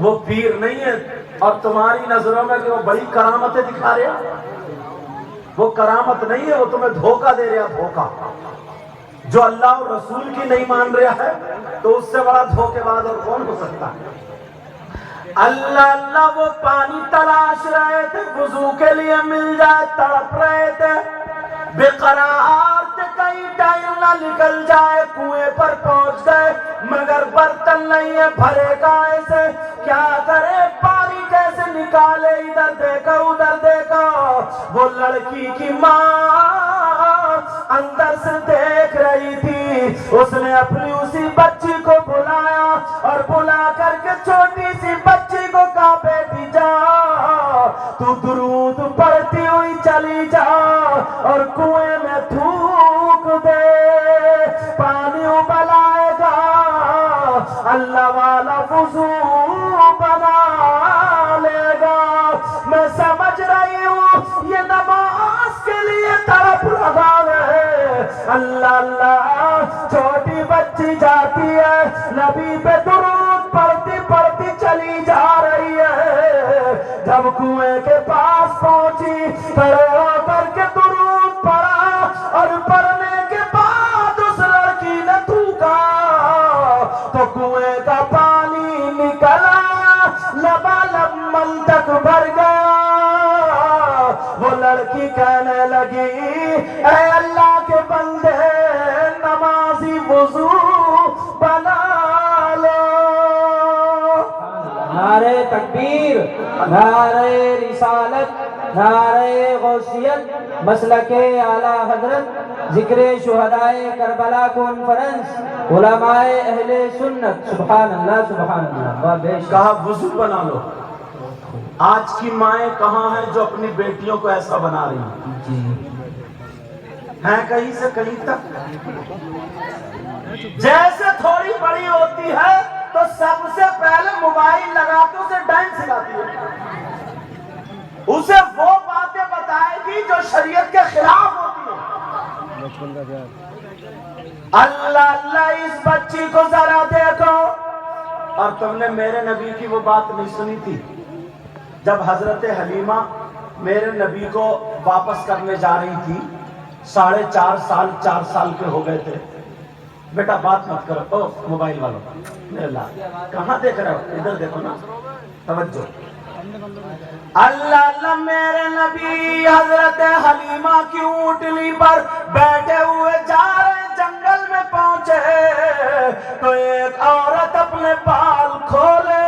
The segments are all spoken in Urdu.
وہ پیر نہیں ہے اور تمہاری نظروں میں کہ وہ بڑی کرامتیں دکھا رہا، وہ کرامت نہیں ہے، وہ تمہیں دھوکہ دے رہا، دھوکہ۔ جو اللہ اور رسول کی نہیں مان رہا ہے تو اس سے بڑا دھوکے باز اور کون ہو سکتا ہے؟ اللہ اللہ وہ پانی تلاش رہے تھے، وضو کے لیے مل جائے تڑپ رہے تھے، بے قرار تھے کہیں ٹائم نہ نکل جائے، کنویں پر پہنچ گئے مگر برتن نہیں ہے بھرے گائے سے، کیا کرے پانی کیسے نکالے، ادھر دیکھو ادھر دیکھو۔ وہ لڑکی کی ماں اندر سے دیکھ رہی تھی، اس نے اپنی اسی بچی کو بلایا اور بلا کر کے چھوٹی سی بچی کو کہا بیٹی جا تو درود پڑھتی ہوئی چلی جا اور کنویں میں تھوک دے، پانی ابل آئے گا، اللہ والا وضو بنا لے گا۔ میں سمجھ رہی ہوں یہ نماز کے لیے تڑپ رہا ہے۔ اللہ اللہ چھوٹی بچی جاتی ہے، نبی پہ درود پڑھتی پڑھتی چلی جا رہی ہے، جب کنویں کے پاس پہنچی کھڑے ہو کر کے درود پڑھا اور پڑھنے کے بعد اس لڑکی نے تھوکا تو کنویں کا پانی نکلا، لبالب من تک بھر گیا۔ وہ لڑکی کہنے لگی اے اللہ کے بندے نمازی وضو بنا لو۔ نعرہ تکبیر، نعرہ رسالت، نعرہ غوثیت، مسلک اعلیٰ حضرت، ذکر شہدائے کربلا کانفرنس، علماء اہل سنت، سبحان اللہ سبحان اللہ۔ کہا وضو بنا لو۔ آج کی مائیں کہاں ہیں جو اپنی بیٹیوں کو ایسا بنا رہی ہیں کہیں سے کہیں تک؟ جیسے تھوڑی بڑی ہوتی ہے تو سب سے پہلے موبائل لگا کے اسے ڈانس سکھاتی ہے، اسے وہ باتیں بتائے گی جو شریعت کے خلاف ہوتی ہیں۔ اللہ اللہ اس بچی کو ذرا دیکھو۔ اور تم نے میرے نبی کی وہ بات نہیں سنی تھی جب حضرت حلیمہ میرے نبی کو واپس کرنے جا رہی تھی، 4.5 سال کے ہو گئے تھے۔ بیٹا بات مت کرو، او موبائل والوں میرے لا کہاں دیکھ رہے ہو، ادھر دیکھو نا، توجہ۔ اللہ اللہ میرے نبی حضرت حلیمہ کی اونٹنی پر بیٹھے ہوئے جا رہے، جنگل میں پہنچے تو ایک عورت اپنے بال کھولے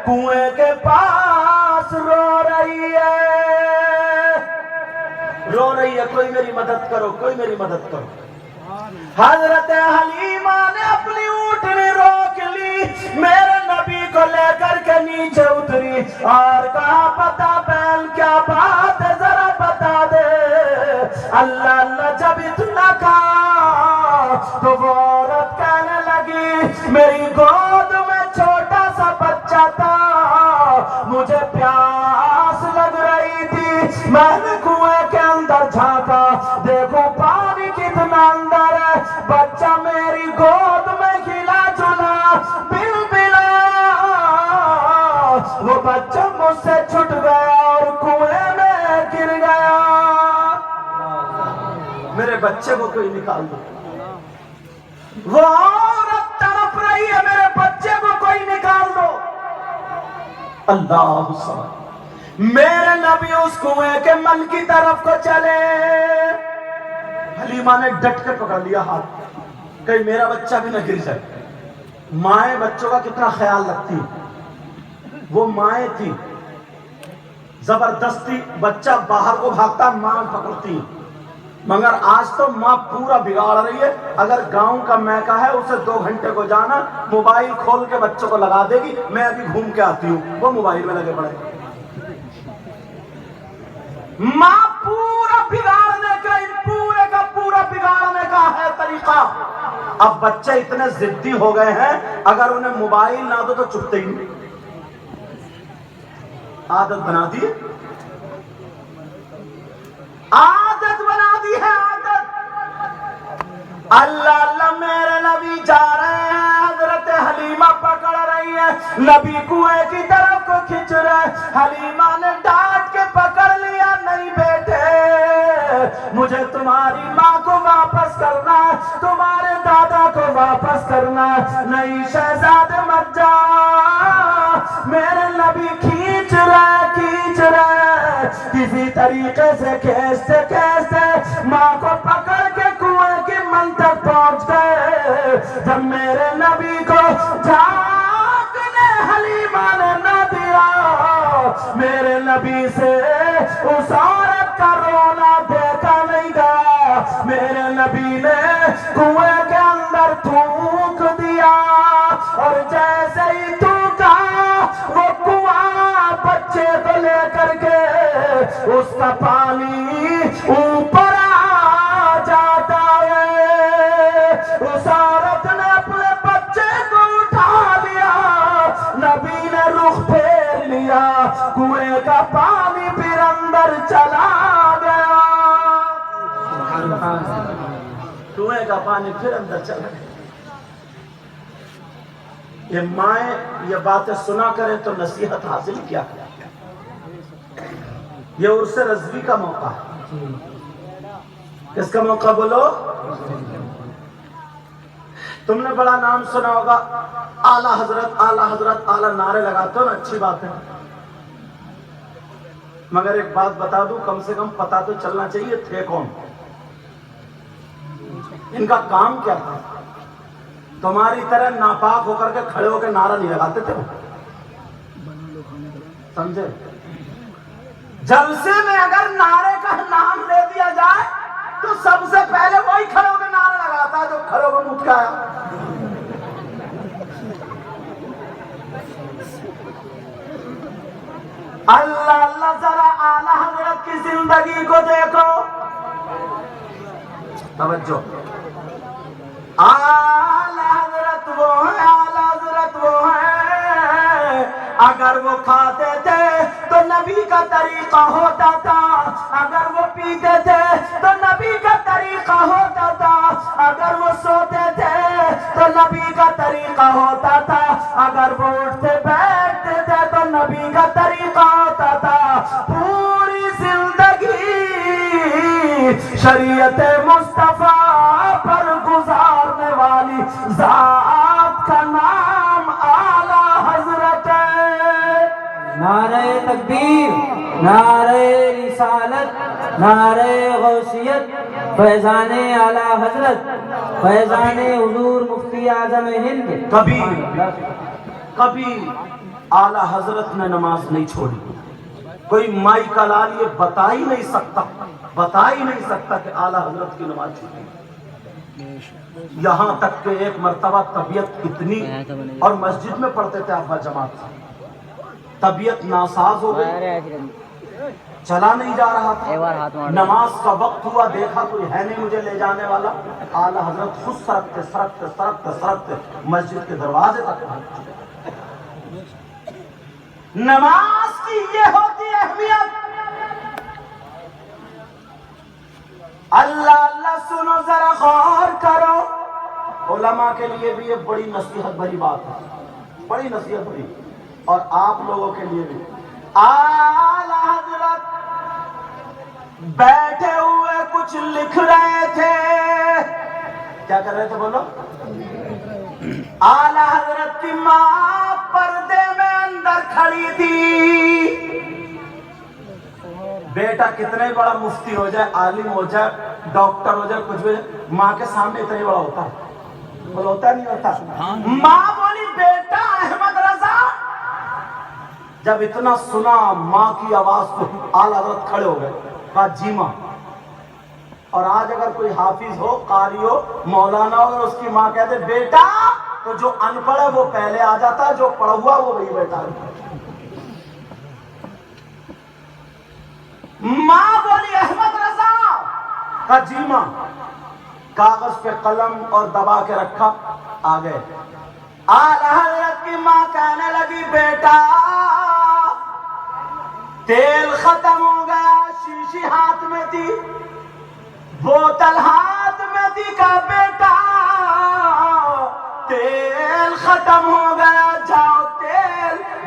کنویں کے پاس رو رہی ہے، رو رہی ہے، کوئی میری مدد کرو، کوئی میری مدد کرو۔ حضرت حلیمہ نے اپنی اونٹنی روک لی، میرے نبی کو لے کر کے نیچے اتری اور کہا بتا بہن کیا بات ہے ذرا بتا دے۔ اللہ اللہ جب اتنا کہا تو وہ عورت کہنے لگی میری گود میں چھوٹا سا بچہ تھا، مجھے پیاس لگ رہی تھی، میں نے کنویں کے اندر جھانکا، دیکھو پانی کتنا اندر ہے، بچہ میری گود میں کھلا جلا بل بلا، وہ بچہ مجھ سے چھٹ گیا اور کنویں میں گر گیا، میرے بچے کو کوئی نکال دو۔ وہ عورت تڑپ رہی ہے میرے بچے کو کوئی نکال دو۔ اللہ سبحانہ، میرے نبی اس کنویں کے من کی طرف کو چلے، حلیمہ نے ڈٹ کے پکڑ لیا ہاتھ، کہیں میرا بچہ بھی نہ گر جائے۔ مائیں بچوں کا کتنا خیال رکھتی، وہ مائیں تھی، زبردستی بچہ باہر کو بھاگتا ماں پکڑتی، مگر آج تو ماں پورا بگاڑ رہی ہے، اگر گاؤں کا میکا ہے اسے 2 گھنٹے کو جانا، موبائل کھول کے بچوں کو لگا دے گی، میں ابھی گھوم کے آتی ہوں، وہ موبائل میں لگے پڑے۔ ماں پورا بگاڑنے کا، پورے کا پورا بگاڑنے کا ہے طریقہ۔ اب بچے اتنے ضدی ہو گئے ہیں، اگر انہیں موبائل نہ دو تو چپتے ہی نہیں، عادت بنا دی، عادت بنا دی ہے، عادت۔ اللہ اللہ میرے نبی جا رہے ہیں، حضرت حلیمہ پکڑ رہی ہے، نبی کنویں کی طرف کو کھینچ رہے. حلیمہ نے ڈانٹ کے پکڑ لیا, نہیں بیٹے مجھے تمہاری ماں کو واپس کرنا, تمہارے دادا کو واپس کرنا. نہیں شہزادے مت جا, میرے نبی کھینچ رہے کسی طریقے سے کھینچتے کھینچتے ماں کو پکڑ کے کنویں کی من تک پہنچ گئے. جب میرے نبی کو جھانکنے حلیمہ نے نہ دیا, میرے نبی سے اس عورت کا رونا دیکھا نہیں گیا. میرے نبی نے کنویں کے اندر تھوک دیا, اور جیسے ہی تھوکا وہ کنواں بچے کو لے کر کے اس کا پانی اوپر آ جاتا ہے. اس عورت نے اپنے بچے کو اٹھا لیا, نبی نے رخ پھیر لیا, کنویں کا پانی پھر اندر چلا گیا. کنویں کا پانی پھر اندر چلا گیا. یہ مائیں یہ باتیں سنا کریں تو نصیحت حاصل کیا کریں. یہ عرس رضوی کا موقع ہے. کس کا موقع بولو؟ تم نے بڑا نام سنا ہوگا اعلیٰ حضرت اعلیٰ حضرت اعلیٰ نعرے لگاتے ہو نا, اچھی بات ہے, مگر ایک بات بتا دوں, کم سے کم پتا تو چلنا چاہیے تھے کون, ان کا کام کیا تھا. تمہاری طرح ناپاک ہو کر کے کھڑے ہو کے نعرہ نہیں لگاتے تھے, سمجھے؟ جلسے میں اگر نعرے کا نام لے دیا جائے تو سب سے پہلے وہی کھڑے ہو کے نعرہ لگاتا ہے جو کھڑے ہو کے اٹھ کے آیا. اللہ اللہ, ذرا اعلیٰ حضرت کی زندگی کو دیکھو, توجہ. اعلیٰ حضرت وہ ہیں, اعلیٰ حضرت وہ ہیں, اگر وہ کھاتے تھے تو نبی کا طریقہ ہوتا تھا, اگر وہ پیتے تھے تو نبی کا طریقہ ہوتا تھا, اگر وہ سوتے تھے تو نبی کا طریقہ ہوتا تھا, اگر وہ اٹھتے بیٹھتے تھے تو نبی کا طریقہ ہوتا تھا. پوری زندگی شریعت مصطفیٰ پر گزارنے والی ذات کا نام اعلیٰ حضرت ہے. نعرہ تکبیر, نعرہ رسالت, نعرہ غوثیت, فیضان اعلیٰ حضرت, فیضان حضور مفتی اعظم ہند. کبھی اعلیٰ حضرت نے نماز نہیں چھوڑی. کوئی مائی کا لال یہ بتا ہی نہیں سکتا کہ اعلیٰ حضرت کی نماز چھوٹی. یہاں تک کہ ایک مرتبہ طبیعت اتنی, اور مسجد میں پڑھتے تھے ابا جماعت سے, طبیعت ناساز ہو گئی, چلا نہیں جا رہا تھا, نماز کا وقت ہوا, دیکھا کوئی ہے نہیں مجھے لے جانے والا. اعلیٰ حضرت خود سرکتے مسجد کے دروازے تک پہنچ. نماز کی یہ ہوتی اہمیت. اللہ اللہ سنو, ذرا غور کرو. علماء کے لیے بھی یہ بڑی نصیحت بھری بات ہے, بڑی نصیحت بھری, اور آپ لوگوں کے لیے بھی. اعلیٰ حضرت بیٹھے ہوئے کچھ لکھ رہے تھے. کیا کر رہے تھے بولو؟ اعلیٰ حضرت کی ماں پردے میں اندر کھڑی تھی. بیٹا کتنا ہی بڑا مفتی ہو جائے, عالم ہو جائے, ڈاکٹر ہو جائے, کچھ بھی, ماں کے سامنے اتنا ہی بڑا ہوتا ہے, ہوتا نہیں ہوتا. ماں بولی بیٹا احمد رضا. جب اتنا سنا ماں کی آواز کو, اعلیٰ حضرت کھڑے ہو گئے, کہا جی ماں. اور آج اگر کوئی حافظ ہو, قاری ہو, مولانا ہو, اور اس کی ماں کہتے بیٹا, تو جو ان پڑھ ہے وہ پہلے آ جاتا ہے, جو پڑھا ہوا وہ وہی بیٹا ہے. ماں بولی احمد رضا. کہا جی ماں. کاغذ پہ قلم اور دبا کے رکھا, آ گئے. اعلیٰ حضرت کی ماں کہنے لگی بیٹا تیل ختم ہو گیا. شیشی ہاتھ میں تھی, بوتل ہاتھ میں تھی. کہا بیٹا تیل ختم ہو گیا, جاؤ تیل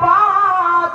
5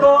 2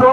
2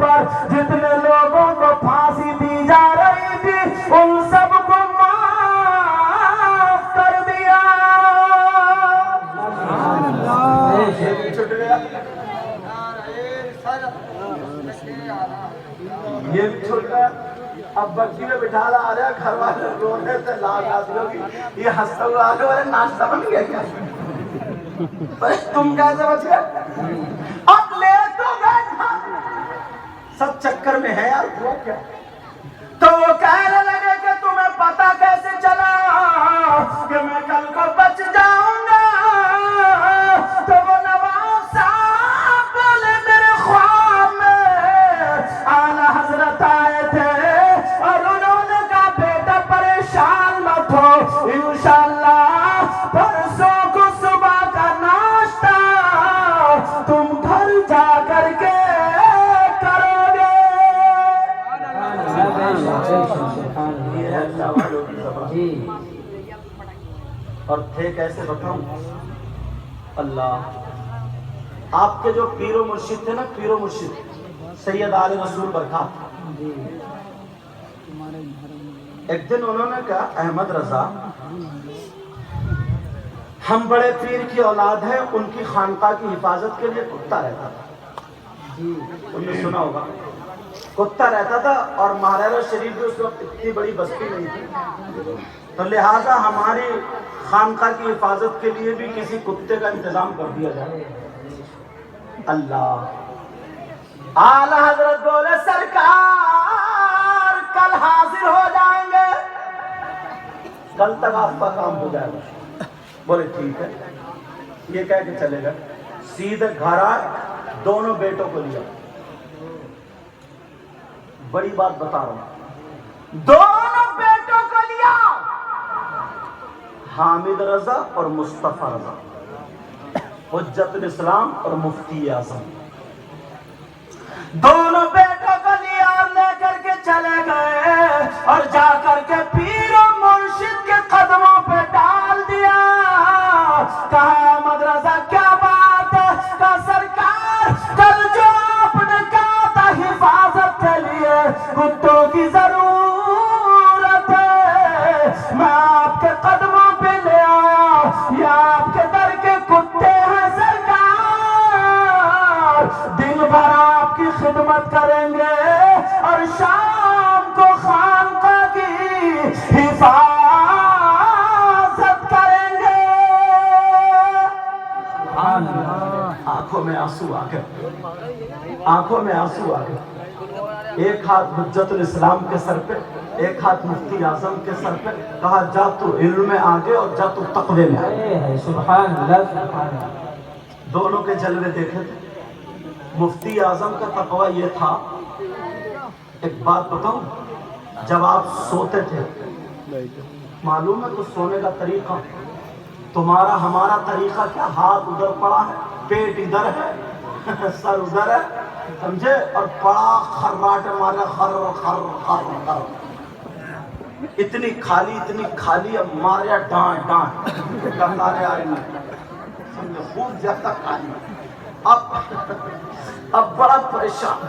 پر جتنے لوگوں کو پھانسی دی جا رہی تھی ان سب کو معاف کر دیا. یہ بھی چھوٹ گیا. اب بچی میں بٹھا لا آ رہا گھر والے رو رہے تھے لاکھ آدمیوں کی یہ ہنستا ہوا آگے والے ناشتہ بن گیا کیا تم کیسے بچ گئے اب لے تو گئے سب چکر میں ہے یار وہ کیا تو وہ کہنے لگے کہ تمہیں پتا کیسے چلا کہ میں کل کو بچ جاؤں گا تو وہ نواب صاحب بولے میرے خواب میں اعلیٰ حضرت آئے تھے اور انہوں نے کہا بیٹا پریشان مت ہو انشاءاللہ پرسوں کو صبح کا ناشتہ تم گھر جا کر کے کرو گے. یہ ہے اللہ والوں کی زبان. اور تھے کیسے بتاؤں اللہ آپ کے جو پیر و مرشد تھے نا پیر و مرشد سید آل رسول برکات ایک دن انہوں نے کہا احمد رضا ہم بڑے پیر کی اولاد ہیں ان کی خانقاہ کی حفاظت کے لیے کتا رہتا تھا تم نے سنا ہوگا کتا رہتا تھا اور مہاراجہ شریف بھی اس وقت اتنی بڑی بستی نہیں تھی تو لہٰذا ہماری خانقاہ کی حفاظت کے لیے بھی کسی کتے کا انتظام کر دیا جائے. اللہ اعلیٰ حضرت بولے سرکار کل حاضر ہو جائیں گے کل تک آپ کا کام ہو جائے گا. بولے ٹھیک ہے یہ کہہ کے چلے گا سیدھے گھر آئے دونوں بیٹوں کو لیا. بڑی بات بتا رہا ہوں دونوں بیٹوں کو لیا حامد رضا اور مصطفیٰ رضا حجت الاسلام اور مفتی اعظم دونوں بیٹوں کو لیا اور لے کر کے چلے گئے اور جا کر کے پیر و مرشد کے قدموں پہ ڈال دیا. کہا مدرسہ کیا بات ہے کہا سرکار کل جو آپ نے کہا تھا حفاظت کے لیے کتوں کی ضرورت ہے میں آپ کے قدموں پہ لے آیا یہ آپ کے در کے کتے ہیں سرکار دن بھر آپ کی خدمت کریں گے اور شام کو خانقاہ کی حفاظت کریں گے. آنکھوں میں آنسو آ گئے آنکھوں میں آنسو آ گئے. ایک ہاتھ حجت الاسلام کے سر پہ ایک ہاتھ مفتی اعظم کے سر پہ کہا جا تو علم میں آگے اور جا تو تقوی میں آگے. سبحان اللہ سبحان اللہ. دونوں کے جلوے دیکھے تھے. مفتی اعظم کا تقوی یہ تھا ایک بات بتاؤں جب آپ سوتے تھے معلوم ہے تو سونے کا طریقہ تمہارا ہمارا طریقہ کیا ہاتھ ادھر پڑا ہے پیٹ ادھر ہے سر ادھر ہے سمجھے اور بڑا خراٹ مارا خر خر خر خر اتنی خالی اب ماریا ڈانٹ ڈانٹ ڈکارے آ رہی سمجھے خوب زیادہ خالی اب بڑا پریشان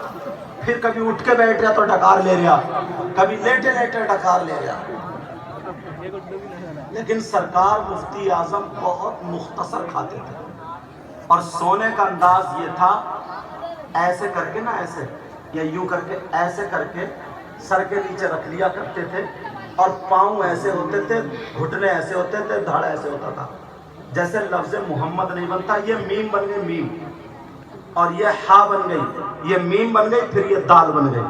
پھر کبھی اٹھ کے بیٹھ رہا تو ڈکار لے رہا کبھی لیٹے لیٹے ڈکار لے رہا. لیکن سرکار مفتی اعظم بہت مختصر کھاتے تھے اور سونے کا انداز یہ تھا ایسے کر کے نا ایسے یا یوں کر کے ایسے کر کے سر کے نیچے رکھ لیا کرتے تھے اور پاؤں ایسے ہوتے تھے گھٹنے ایسے ہوتے تھے دھڑ ایسے ہوتا تھا جیسے لفظ محمد نہیں بنتا یہ میم بن گئی میم اور یہ ہا بن گئی یہ میم بن گئی پھر یہ دال بن گئی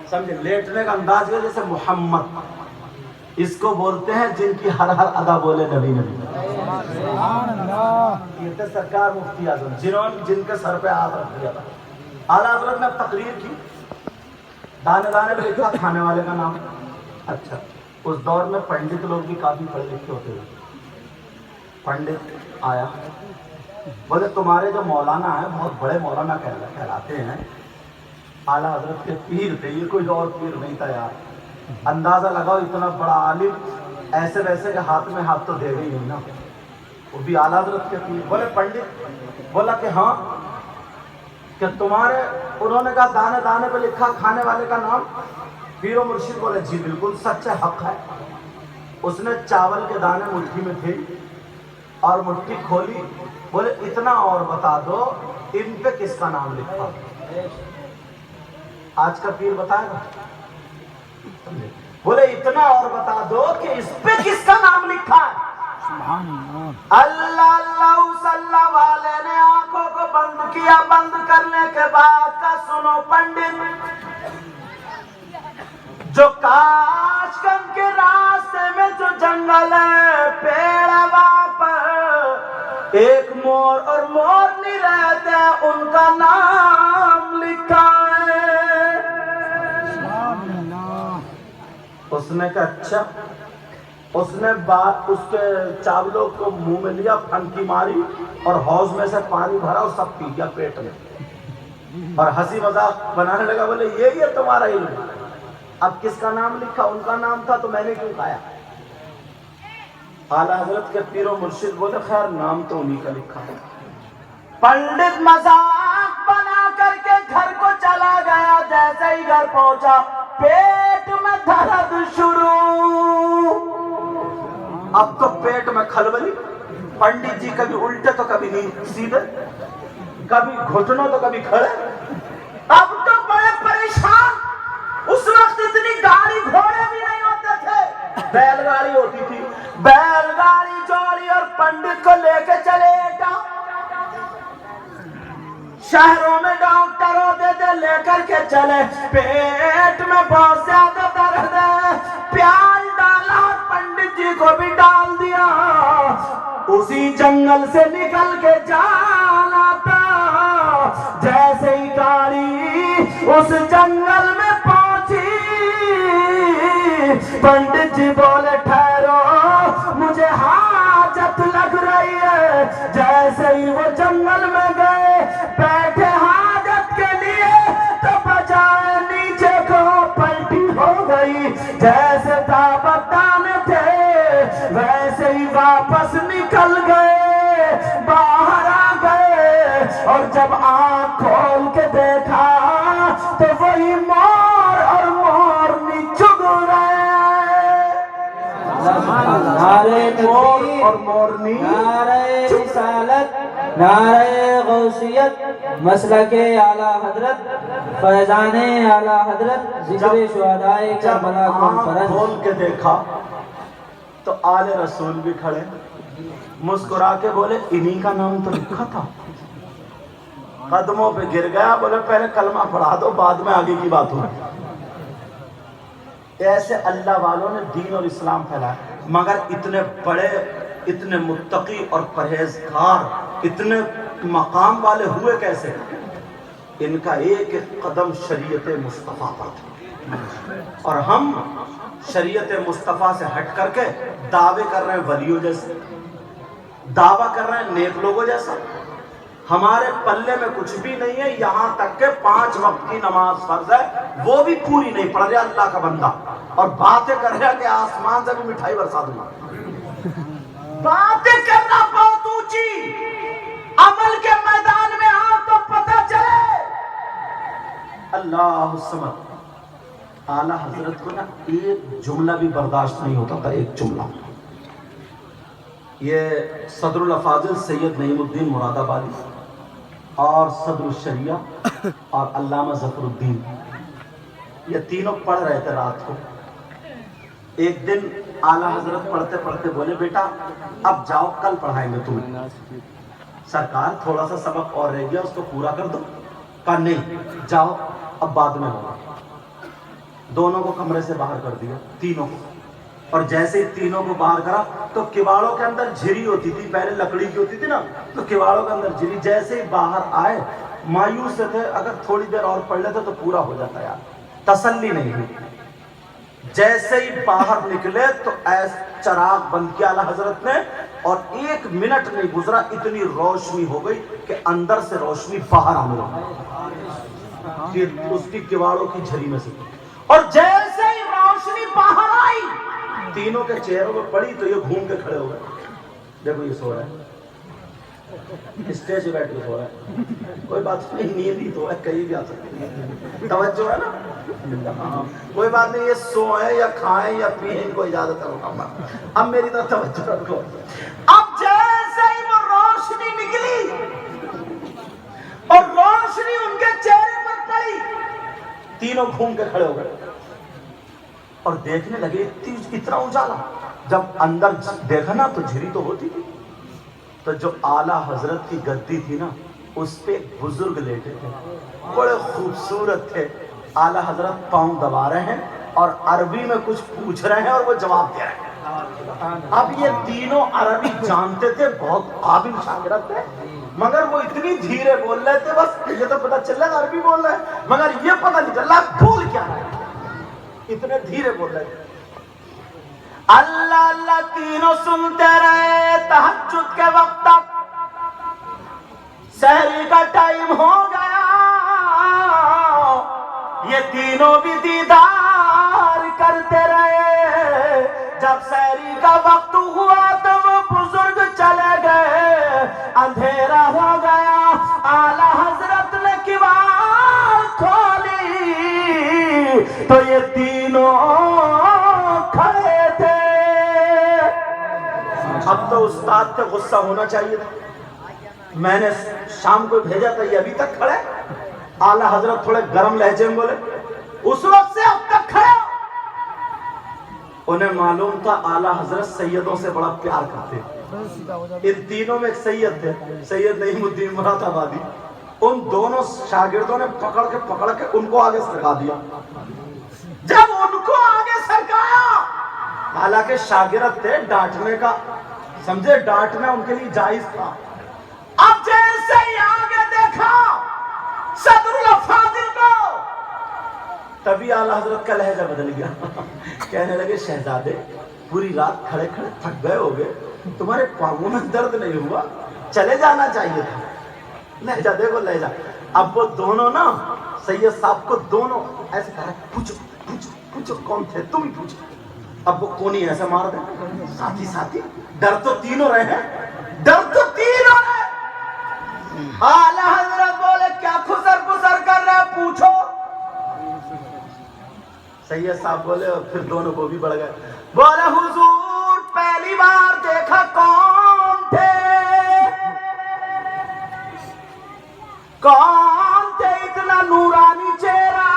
سمجھے. لیٹنے کا انداز یہ جیسے محمد اس کو بولتے ہیں جن کی ہر ادا بولے نبی نبی. یہ تھے سرکار مفتی اعظم جن کے سر پہ ہاتھ رکھ دیا تھا. اعلیٰ حضرت نے تقریر کی دانے دانے پہ لکھا کھانے والے کا نام. اچھا اس دور میں پنڈت لوگ بھی کافی پڑھے لکھے ہوتے تھے. پنڈت آیا بولے تمہارے جو مولانا ہیں بہت بڑے مولانا کہلاتے ہیں اعلیٰ حضرت کے پیر تھے یہ کوئی اور پیر نہیں تھا یار. اندازہ لگاؤ اتنا بڑا عالم ایسے ویسے کے ہاتھ میں ہاتھ تو دے گئی نہیں نا وہ بھی اعلیٰ حضرت کے پیر. بولے پنڈت بولا کہ ہاں کہ تمہارے، انہوں نے کہا دانے دانے پہ لکھا کھانے والے کا نام؟ پیر و مرشد بولے جی بالکل سچ ہے، حق ہے۔ اس نے چاول کے دانے مٹھی میں تھے اور مٹھی کھولی، بولے اتنا اور بتا دو ان پہ کس کا نام لکھا؟ آج کا پیر بتائے گا؟ بولے اتنا اور بتا دو کہ اس پہ کس کا نام لکھا ہے؟ اللہ اللہ اس اللہ والے نے آنکھوں کو بند کیا، بند کرنے کے بعد کا سنو پنڈت، جو کاشکن کے راستے میں جو جنگل ہے، پیڑ ہے وہاں پر ایک مور اور مورنی رہتے ہیں، ان کا نام لکھا ہے۔ اس نے کہا اچھا۔ اس نے اس کے چاولوں کو منہ میں لیا، پھنکی ماری اور حوض میں سے پانی بھرا اور سب پی گیا پیٹ میں، اور ہنسی مذاق بنانے لگا، بولے یہی ہے تمہارا علم؟ اب کس کا نام لکھا؟ ان کا نام تھا تو میں نے کیوں کھایا؟ اعلیٰ حضرت کے پیر و مرشد بولے خیر نام تو انہی کا لکھا ہے۔ پنڈت مذاق بنا کر کے گھر کو چلا گیا، جیسے ہی گھر پہنچا پیٹ میں درد شروع۔ اب تو پیٹ میں کھلبلی، پنڈت جی کبھی الٹے تو کبھی نہیں سیدھے، کبھی گھٹنوں تو کبھی کھڑے، اب تو بڑے پریشان۔ اس وقت اتنی گاڑی گھوڑے بھی نہیں ہوتے تھے، بیل گاڑی ہوتی تھی، بیل گاڑی جوڑی اور پنڈت کو لے کے چلے گا۔ شہروں میں ڈاکٹر ہوتے تھے، لے کر کے چلے، پیٹ میں بہت زیادہ درد ہے، پیاز ڈالا اور پنڈت جی کو بھی ڈال دیا۔ اسی جنگل سے نکل کے جانا تھا، جیسے ہی گاڑی اس جنگل میں پہنچی، پنڈت جی بولے ٹھہرو مجھے حاجت لگ رہی ہے۔ جیسے ہی وہ جنگل میں گئے، بیٹھے حاجت کے لیے، تو بجائے نیچے کو پلٹی ہو گئی، جیسے دعوتان تھے ویسے ہی واپس نکل گئے، باہر آ گئے، اور جب آنکھ کھول کے دیکھا تو وہی مور اور مورنی چگ رہے ہیں۔ نعرہ مور تکبیر، اور مورنی، نعرہ رسالت، نعرہ غوثیت، مسلک اعلیٰ حضرت، فیضان اعلیٰ حضرت، ذکر شہدائے کربلا کانفرنس۔ کھول کے دیکھا تو آل رسول بھی کھڑے، مسکرا کے بولے انہی کا نام تو لکھا تھا۔ قدموں پہ گر گیا، بولے پہلے کلمہ پڑھا دو بعد میں آگے کی بات ہوگی۔ ایسے اللہ والوں نے دین اور اسلام پھیلایا، مگر اتنے بڑے، اتنے متقی اور پرہیزگار، اتنے مقام والے ہوئے کیسے؟ ان کا ایک ایک قدم شریعت مصطفیٰ پر تھا، اور ہم شریعت مصطفیٰ سے ہٹ کر کے دعوے کر رہے ہیں ولیوں جیسے، دعویٰ کر رہے ہیں نیک لوگوں جیسا۔ ہمارے پلے میں کچھ بھی نہیں ہے، یہاں تک کہ 5 وقت کی نماز فرض ہے وہ بھی پوری نہیں پڑھ رہا اللہ کا بندہ، اور باتیں کر رہا کہ آسمان سے بھی مٹھائی برسا دوں گا۔ باتیں کرنا بہت اونچی، عمل کے میدان میں آؤ تو پتہ چلے۔ اللہ الصمد۔ اعلیٰ حضرت کو نا ایک جملہ بھی برداشت نہیں ہوتا تھا، ایک جملہ۔ یہ صدر الافاضل سید نعیم الدین مراد آبادی اور صدر الشریعہ اور علامہ ظفر الدین، یہ تینوں پڑھ رہے تھے رات کو۔ ایک دن اعلیٰ حضرت پڑھتے پڑھتے بولے بیٹا اب جاؤ کل پڑھائیں گے تمہیں۔ سرکار تھوڑا سا سبق اور رہ گیا اس کو پورا کر دو۔ کہا نہیں جاؤ اب بعد میں ہوگا۔ دونوں کو کمرے سے باہر کر دیا، تینوں کو، اور جیسے ہی تینوں کو باہر کرا تو کواڑوں کے اندر جھری ہوتی تھی، پہلے لکڑی کی ہوتی تھی نا، تو کواڑوں کے اندر جھری، جیسے ہی باہر آئے مایوس سے تھے، اگر تھوڑی دیر اور پڑھ لیتے تو پورا ہو جاتا یار، تسلی نہیں ہوئی۔ جیسے ہی باہر نکلے تو ایسا چراغ بند کیا اعلیٰ حضرت نے، اور 1 منٹ نہیں گزرا اتنی روشنی ہو گئی کہ اندر سے روشنی باہر آنے لگی اس کی کواڑوں کی جھری میں سے، اور جیسے ہی روشنی باہر آئی تینوں کے چہروں میں پڑی تو یہ گھوم کے کھڑے ہو گئے، دیکھو یہ سو رہا ہے۔ اسٹیج پہ بیٹھ کے سو رہا ہے، کوئی بات نہیں، نیند ہی تو ہے، کہیں بھی آ سکتی ہے، توجہ ہے نا؟ ہاں، کوئی بات نہیں، یہ سوئیں یا کھائیں یا پئیں، ان کو اجازت ہے مکمل۔ اب میری طرف توجہ رکھو۔ اب جیسے ہی وہ روشنی نکلی اور روشنی ان کے چہرے پر پڑی، تینوں گھوم کے کھڑے ہو گئے اور دیکھنے لگے اتنا اجالا۔ جب اندر دیکھا نا تو جھری تو ہوتی تھی، تو جو اعلیٰ حضرت کی گدی تھی نا اس پہ ایک بزرگ لیٹے تھے، بڑے خوبصورت تھے۔ اعلیٰ حضرت پاؤں دبا رہے ہیں اور عربی میں کچھ پوچھ رہے ہیں اور وہ جواب دے رہے ہیں۔ اب یہ تینوں عربی جانتے تھے، بہت قابل شاگرد تھے، مگر وہ اتنی دھیرے بول رہے تھے، بس یہ تو پتہ چل رہا عربی بول رہے ہیں مگر یہ پتہ نہیں چل رہا بول کیا رہے ہیں، اتنے دھیرے بول رہے تھے۔ اللہ اللہ تینوں سنتے رہے تہجد کے وقت تک، سحری کا ٹائم ہو گیا، یہ تینوں بھی دیدار کرتے رہے۔ جب سحری کا وقت ہوا تو وہ بزرگ چلے گئے، اندھیرا ہو گیا، اعلیٰ حضرت نے کیوار کھولی تو یہ تینوں کھڑے تھے۔ اب تو استاد پہ غصہ ہونا چاہیے تھا، میں نے شام کو بھیجا تھا، یہ ابھی تک کھڑے۔ اعلیٰ حضرت تھوڑے گرم لہجے میں بولے اس وقت سے اب تک کھڑے ہو۔ انہیں معلوم تھا اعلیٰ حضرت سیدوں سے بڑا پیار کرتے، ان تینوں میں ایک سید تھے، سید نعیم الدین مراد آبادی، ان دونوں شاگردوں نے پکڑ کے ان کو آگے سرکا دیا۔ جب ان کو آگے سرکایا، حالانکہ شاگرد تھے، ڈانٹنے کا سمجھے، ڈانٹنا ان کے لیے جائز تھا۔ اب جیسے ہی آگے دیکھا صدر الافاضل کو، تبھی اعلیٰ حضرت کا لہجہ بدل گیا، کہنے لگے شہزادے پوری رات کھڑے کھڑے تھک گئے ہوگے، تمہارے پاؤں میں درد نہیں ہوا؟ چلے جانا چاہیے تھا۔ لہجہ دیکھو لہجہ۔ اب وہ دونوں نا سید صاحب کو دونوں ایسے کہا پوچھو پوچھو پوچھو کون تھے، تم ہی پوچھو۔ اب وہ کونی ایسے مار دیں، ساتھی ڈر تو تینوں رہے ہیں، ڈر تو تینوں رہے۔ اعلیٰ حضرت بولے کیا خسر پسر کر رہے پوچھو۔ سید صاحب بولے اور پھر دونوں کو بھی بڑھ گئے، بولے حضور پہلی بار دیکھا کون تھے، کون تھے اتنا نورانی چہرہ،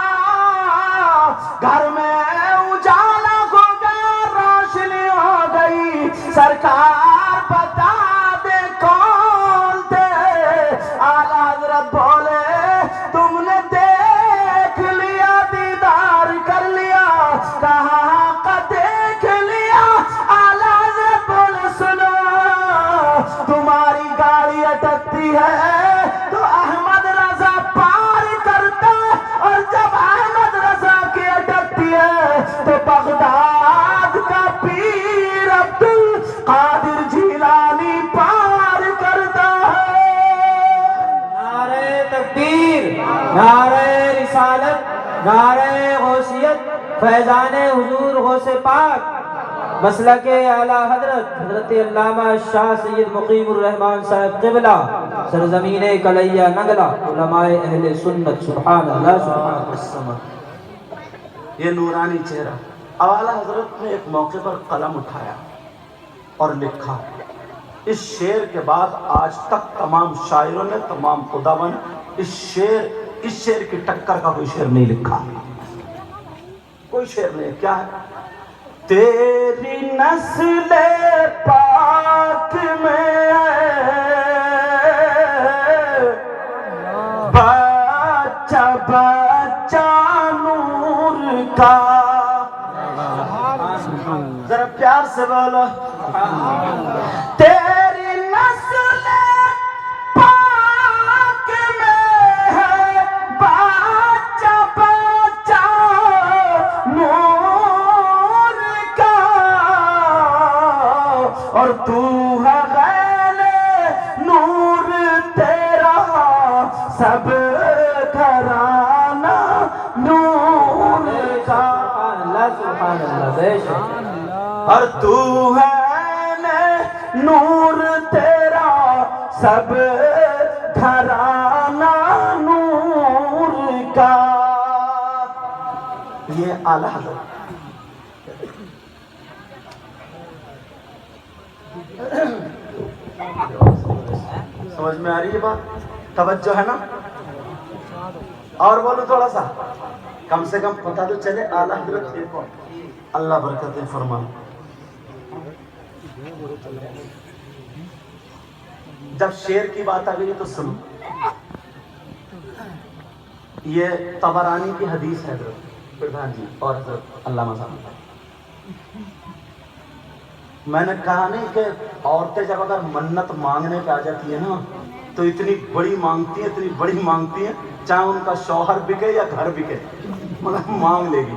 گھر میں اجالا ہو گیا، روشنی ہو گئی، سرکار بتا دے کون تھے۔ اعلیٰ حضرت بولے تم نے دیکھ لیا، دیدار کر لیا، کہاں کا دیکھ لیا۔ اعلیٰ حضرت بولے سنو، تمہاری گاڑی اٹکتی ہے تو احمد رضا پار کرتا، اور جب احمد رضا کی اٹکتی ہے تو بغداد کا پیر عبد القادر جیلانی پار کرتا ہے۔ نعرہ تکبیر، نعرہ رسالت، نعرہ غوثیت، فیضان حضور غوث پاک، مسلک اعلیٰ حضرت حضرت علامہ شاہ سید مقیم الرحمان صاحب قبلہ، سرزمین کلیہ نگلا، علماء اہل سنت، سبحان اللہ سبحان اللہ۔ یہ نورانی چہرہ۔ اعلیٰ حضرت نے ایک موقع پر قلم اٹھایا اور لکھا، اس شعر کے بعد آج تک تمام شاعروں نے، تمام خداوند نے اس شعر کی ٹکر کا کوئی شعر نہیں لکھا، کوئی شعر نہیں۔ کیا ہے؟ تیری نسل پاک میں بچہ بچہ نور کا، ذرا پیار سے بولو، تیری نسل پاک میں ہے بچہ بچہ نور کا، اور تو ہے غیل نور تیرا سب گھرانہ نور کا، سبحان اللہ بے شک، اور تو ہے نور تیرا سب گھرانہ نور کا. یہ اعلیٰ حضرت سمجھ میں آ رہی ہے بات؟ توجہ ہے نا؟ اور بولو تھوڑا سا، کم سے کم پتہ تو چلے اعلیٰ حضرت تھے کون. اللہ برکتیں فرمائے. جب شعر کی بات آ گئی تو سنو، یہ طبرانی کی حدیث ہے حضرت پردھان جی اور حضرت علامہ صاحب. میں نے کہا نہیں کہ عورتیں جب اگر منت مانگنے پہ آ جاتی ہے نا تو اتنی بڑی مانگتی ہیں، اتنی بڑی مانگتی ہیں، چاہے ان کا شوہر بکے یا گھر بکے مگر مانگ لے گی.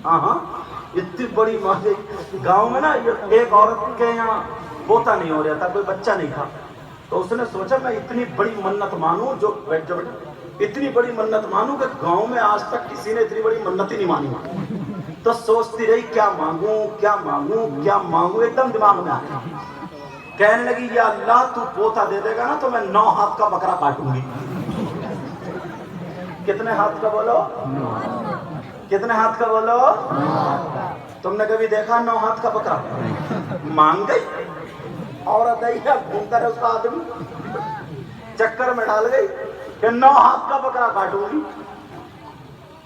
ہاں ہاں اتنی بڑی مانگ. گاؤں میں نا ایک عورت کے یہاں پوتا نہیں ہو رہا تھا، کوئی بچہ نہیں تھا، تو اس نے سوچا میں اتنی بڑی منت مانوں، جو اتنی بڑی منت مانوں کہ گاؤں میں آج تک کسی نے اتنی بڑی منت ہی نہیں مانی. تو سوچتی رہی کیا مانگوں کیا مانگوں کیا مانگوں. ایک دم دماغ میں آیا، کہنے لگی یا اللہ تو پوتا دے دے گا نا تو میں 9 ہاتھ کا بکرا کاٹوں گی. کتنے ہاتھ کا بولو؟ کتنے ہاتھ کا بولو؟ تم نے کبھی دیکھا 9 ہاتھ کا بکرا؟ مانگ گئی عورت آئی ہے، گھومتا رہے اس کا آدمی، چکر میں ڈال گئی کہ 9 ہاتھ کا بکرا کاٹوں گی.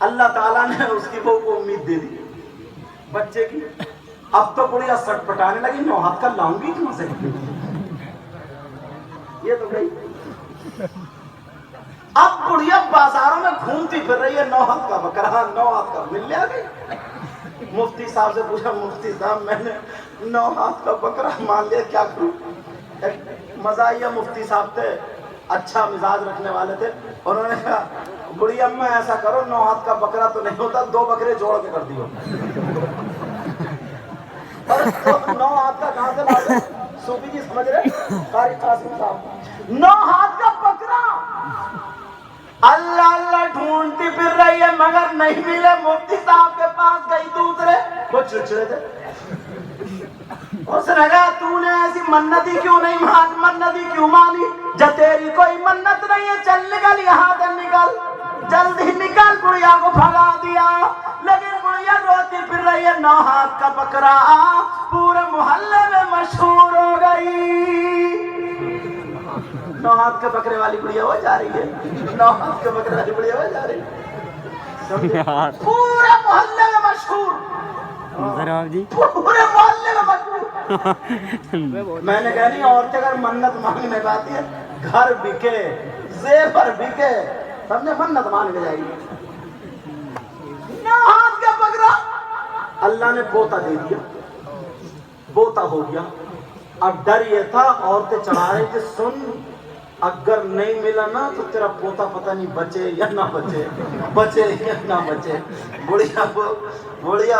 اللہ تعالیٰ نے اس کی بہو کو امید دے دی بچے کی. اب تو بڑھیا سٹ پٹانے لگی، 9 ہاتھ کا لاؤں گی کہاں سے؟ یہ تو گئی. اب بڑھیا بازاروں میں گھومتی پھر رہی ہے، 9 ہاتھ کا بکرا 9 ہاتھ کا مل لیا گئی. مفتی صاحب سے پوچھا مفتی صاحب میں نے 9 ہاتھ کا بکرا مان لیا کیا کروں؟ مزہ آیا. مفتی صاحب تھے، اچھا مزاج رکھنے والے تھے. انہوں نے کہا بڑی اماں ایسا کرو 9 ہاتھ کا بکرا تو نہیں ہوتا، 2 بکرے جوڑ کے کر دیو. اور 9 ہاتھ کا کہاں سے لا دے؟ صوفی جی سمجھ رہے؟ قاری قاسم صاحب 9 ہاتھ کا بکرا اللہ اللہ ڈھونڈتی پھر رہی ہے مگر نہیں ملے. مفتی صاحب کے پاس گئی دوسرے، وہ چڑچڑے تھے. اس نے کہا تو نے ایسی منتی کیوں نہیں منتی کیوں مانی؟ جب تیری کوئی منت نہیں ہے چل نکل یہاں سے نکل، جلدی نکل. بڑھیا کو بھگا دیا، لیکن بڑھیا روتی پھر رہی ہے. 9 ہاتھ کا بکرا پورے محلے میں مشہور ہو گئی. 9 ہاتھ کے بکرے والی بڑھیا وہ جا رہی ہے، 9 ہاتھ کے بکرے والی بڑھیا وہ جا رہی ہے، پورے محلے میں مشہور. پورے محلے میں مشہور. میں نے کہا نہیں عورتیں اگر منت مانگنے پاتی ہے، گھر بکے زیور بکے سمجھے منت مان کے جائے گی. 9 ہاتھ کا بکرا اللہ نے پوتا دے دیا، پوتا ہو گیا. اب ڈر یہ تھا عورتیں چڑھا رہی تھی سن اگر نہیں ملا نا تو تیرا پوتا پتہ نہیں بچے یا نہ بچے، بچے یا نہ بچے. بڑھیا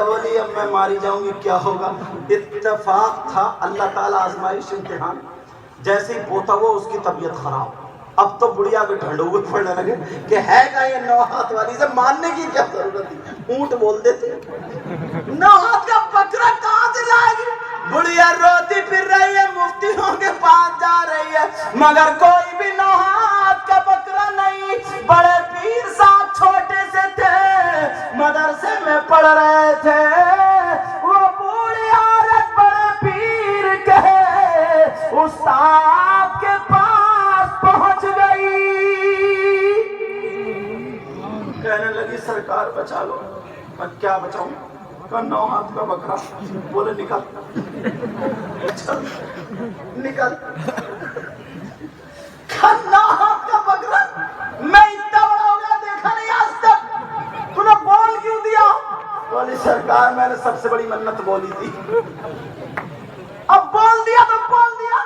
بولی اب میں ماری جاؤں گی کیا ہوگا. اتفاق تھا اللہ تعالیٰ آزمائش امتحان. جیسے ہی پوتا ہوا اس کی طبیعت خراب. اب تو بڑھیا کو ڈھنڈو پڑنے لگے کہ ہے کا یہ 9 ہاتھ والی سے ماننے کی کیا ضرورت تھی، اونٹ بول دیتے. 9 ہاتھ کا بکرا کہاں سے لائے گی؟ بڑھیا روتی پھر رہی ہے، مفتیوں کے پاس جا رہی ہے مگر کوئی بھی 9 ہاتھ کا بکرا نہیں. بڑے پیر صاحب چھوٹے سے تھے، مدرسے میں پڑھ رہے تھے. وہ بوڑھی عورت بڑے پیر کے استاد کے پاس پہنچ گئی. کہنے لگی سرکار بچا لو. میں کیا بچاؤں؟ 9 ہاتھ کا بکرا. بولے نکل نکل. 9 ہاتھ کا بکرا میں اتنا بڑا ہو گیا دیکھا نہیں آج تک، تو نے بول کیوں دیا؟ بولی سرکار میں نے سب سے بڑی منت بولی تھی، اب بول دیا تو بول دیا.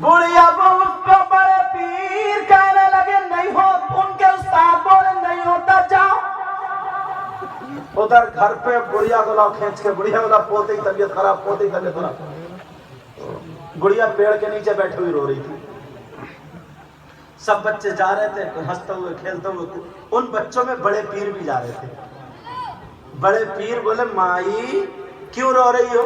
بڑھیا اس کو بڑے پیر کہنے لگے نہیں ہو، ان کے استاد بولے نہیں ہوتا جاؤ. ادھر گھر پہ بڑھیا گلا کھینچ کے بڑھیا گلا پوتے ہی طبیعت خراب، پوتے ہی طبیعت خراب. بڑھیا پیڑ کے نیچے بیٹھے ہوئی رو رہی تھی. سب بچے جا رہے تھے ہنستے ہوئے کھیلتے ہوئے. ان بچوں میں بڑے پیر بھی جا رہے تھے. بڑے پیر بولے مائی کیوں رو رہی ہو؟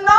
9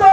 2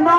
9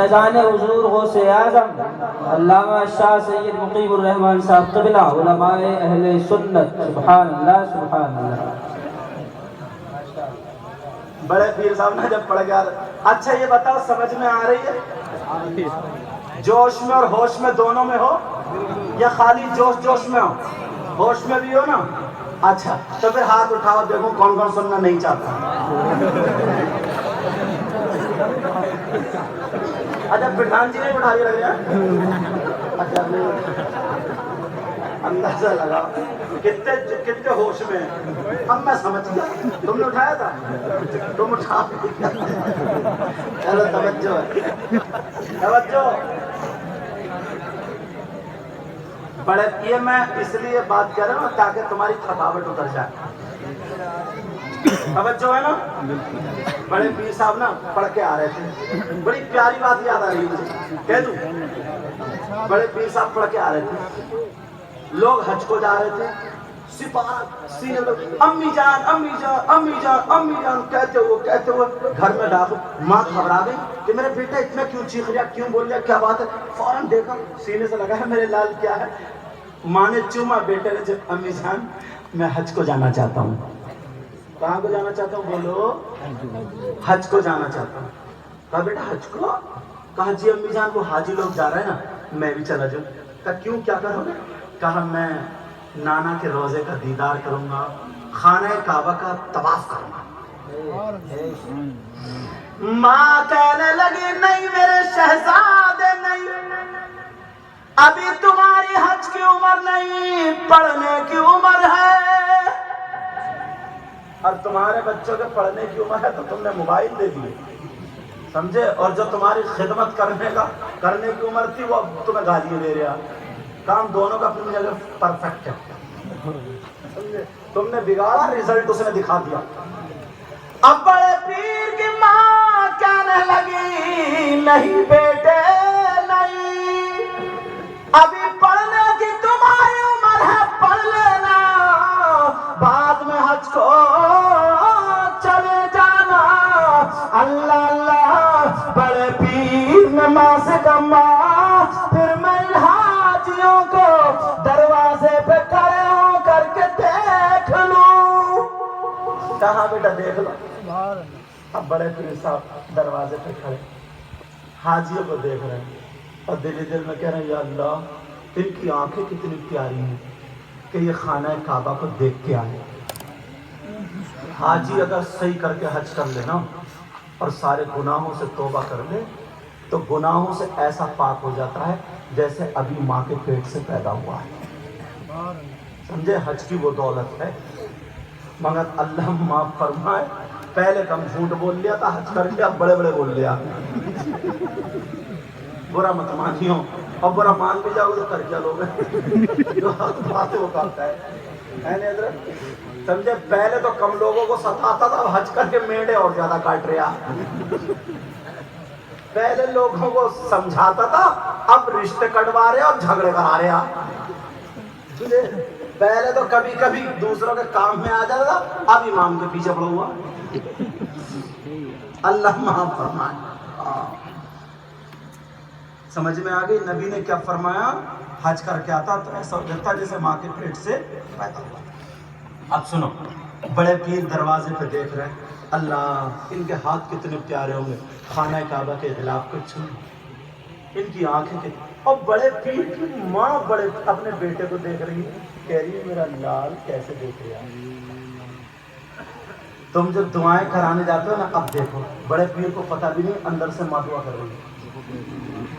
فیضان حضور غوث اعظم علامہ شاہ سید مقیم الرحمان صاحب قبلہ علماء اہل سنت. سبحان اللہ سبحان اللہ. بڑے پیر صاحب نے جب پڑھ گیا. اچھا یہ بتاؤ سمجھ میں آ رہی ہے؟ جوش میں اور ہوش میں دونوں میں ہو یا خالی جوش میں ہو؟ ہوش میں بھی ہو نا. اچھا تو پھر ہاتھ اٹھاؤ دیکھو کون کون سننا نہیں چاہتا. اچھا پٹھان جی نے اٹھائی لگ گیا. اچھا اندازہ لگا کتنے ہوش میں ہیں. اب میں سمجھ گیا تم نے اٹھایا تھا. تم اٹھا چلو توجہ توجہ. بڑے یہ میں اس لیے بات کر رہا ہوں تاکہ تمہاری تھکاوٹ اتر جائے. توجہ ہے نا. بڑے پیر صاحب نا پڑھ کے آ رہے تھے. بڑی پیاری بات یاد آ رہی ہے مجھے کہہ دوں. بڑے پیر صاحب پڑھ کے آ رہے تھے. لوگ حج کو جا رہے تھے. سپاہ سینے میں امی جان امی جان امی جان امی جان کہتے ہوئے گھر میں داخل. ماں گھبرا گئی کہ میرا بیٹا اتنا کیوں چیخ رہا, کیوں بول رہا, کیا بات ہے. فوراً دیکھا سینے سے لگا ہے میرے لال کیا ہے. ماں نے چوما بیٹے نے. جب امی جان میں حج کو جانا چاہتا ہوں. کہاں کو جانا چاہتا ہوں بولو. حج کو جانا چاہتا ہوں. کہا بیٹا حج کو. کہا جی امی جان وہ حاجی لوگ جا رہے ہیں نا میں بھی چلا جاؤں. کہا کیوں کیا کرو گے. کہا میں نانا کے روزے کا دیدار کروں گا, خانہ کعبہ کا طواف کروں گا. ماں کہنے لگی نہیں میرے شہزادے نہیں, ابھی تمہاری حج کی عمر نہیں پڑھنے کی عمر ہے. اور تمہارے بچوں کے پڑھنے کی عمر ہے تو تم نے موبائل دے دیے سمجھے. اور جو تمہاری خدمت کرنے کی عمر تھی وہ اب تمہیں گالیاں دے رہا. کام دونوں کا اپنی جگہ پرفیکٹ ہے. تم نے بگاڑا رزلٹ اس نے دکھا دیا. اب بڑے پیر کی ماں کہنے لگی نہیں بیٹے نہیں, ابھی پڑھنے کی تمہاری عمر ہے پڑھ لینا, بعد میں حج کو چلے جانا. اللہ اللہ. بڑے پیر نے ماں سے کہا پھر میں ان حاجیوں کو دروازے پہ کھڑے ہو کر کے دیکھ لوں. کہاں بیٹا دیکھ لو. اب بڑے پیر صاحب دروازے پہ کھڑے حاجیوں کو دیکھ رہے ہیں اور دل میں کہہ رہے ہیں یا اللہ ان کی آنکھیں کتنی پیاری ہیں کہ یہ خانہ کعبہ کو دیکھ کے آئے. حاجی اگر صحیح کر کے حج کر لے نا اور سارے گناہوں سے توبہ کر لے تو گناہوں سے ایسا پاک ہو جاتا ہے جیسے ابھی ماں کے پیٹ سے پیدا ہوا ہے. سمجھے حج کی وہ دولت ہے. مگر اللہ معاف فرمائے پہلے کم جھوٹ بول لیا تھا, حج کر لیا بڑے بڑے بول لیا. برا مت مانیو, اور برا مان بھی جاؤ تو کر کیا لوگ جو بات وہ کرتا ہے. سمجھے پہلے تو کم لوگوں کو ستاتا تھا, اب حج کر کے میڈے اور زیادہ کاٹ رہا. پہلے لوگوں کو سمجھاتا تھا اب رشتے کٹوا رہے اور جھگڑے کرا رہے. پہلے تو کبھی کبھی دوسروں کے کام میں آ جاتا تھا, اب امام کے پیچھے پڑا ہوا. اللہ معاف فرمائے. سمجھ میں آ گئی نبی نے کیا فرمایا. حج کر کے آتا تو ایسا ہوتا جیسے ماں کے پیٹ سے پیدا ہوا. اب سنو بڑے پیر دروازے پہ دیکھ رہے ہیں. اللہ ان کے ہاتھ کتنے پیارے ہوں گے خانہ کعبہ کے غلاف کو چھونے, ان کی آنکھیں کتنی. اور بڑے پیر کی ماں بڑے اپنے بیٹے کو دیکھ رہی ہے, کہہ رہی ہے میرا لال کیسے دیکھ رہا ہے. تم جب دعائیں کرانے جاتے ہو نا اب دیکھو بڑے پیر کو پتہ بھی نہیں اندر سے ماں دعا کر رہی ہے.